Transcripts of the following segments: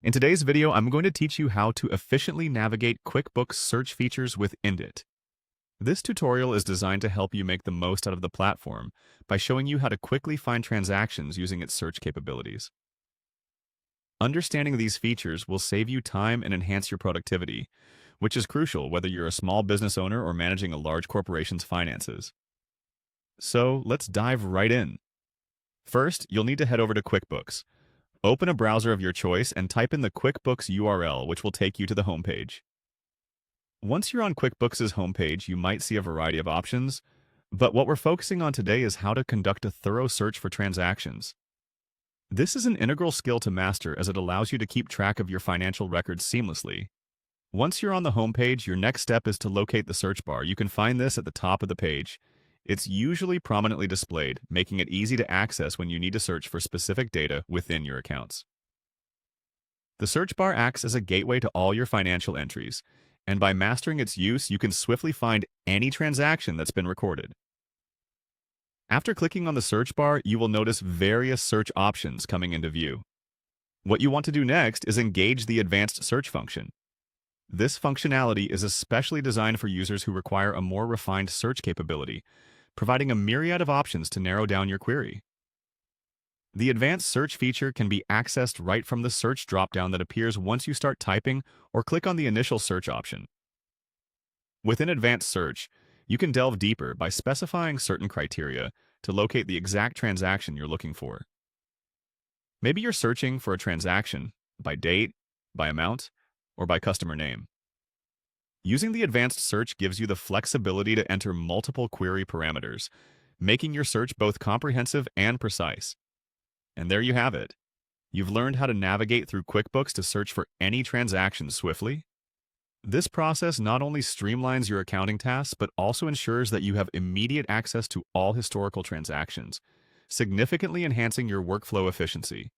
In today's video, I'm going to teach you how to efficiently navigate QuickBooks search features within it. This tutorial is designed to help you make the most out of the platform by showing you how to quickly find transactions using its search capabilities. Understanding these features will save you time and enhance your productivity, which is crucial whether you're a small business owner or managing a large corporation's finances. So let's dive right in. First, you'll need to head over to QuickBooks. Open a browser of your choice and type in the QuickBooks URL, which will take you to the homepage. Once you're on QuickBooks' homepage, you might see a variety of options, but what we're focusing on today is how to conduct a thorough search for transactions. This is an integral skill to master as it allows you to keep track of your financial records seamlessly. Once you're on the homepage, your next step is to locate the search bar. You can find this at the top of the page. It's usually prominently displayed, making it easy to access when you need to search for specific data within your accounts. The search bar acts as a gateway to all your financial entries, and by mastering its use, you can swiftly find any transaction that's been recorded. After clicking on the search bar, you will notice various search options coming into view. What you want to do next is engage the advanced search function. This functionality is especially designed for users who require a more refined search capability, providing a myriad of options to narrow down your query. The advanced search feature can be accessed right from the search dropdown that appears once you start typing or click on the initial search option. Within advanced search, you can delve deeper by specifying certain criteria to locate the exact transaction you're looking for. Maybe you're searching for a transaction by date, by amount, or by customer name. Using the advanced search gives you the flexibility to enter multiple query parameters, making your search both comprehensive and precise. And there you have it. You've learned how to navigate through QuickBooks to search for any transaction swiftly. This process not only streamlines your accounting tasks, but also ensures that you have immediate access to all historical transactions, significantly enhancing your workflow efficiency.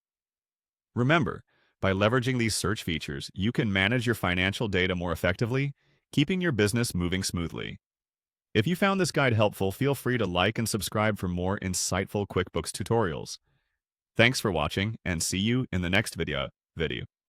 Remember, by leveraging these search features, you can manage your financial data more effectively, keeping your business moving smoothly. If you found this guide helpful, feel free to like and subscribe for more insightful QuickBooks tutorials. Thanks for watching, and see you in the next video.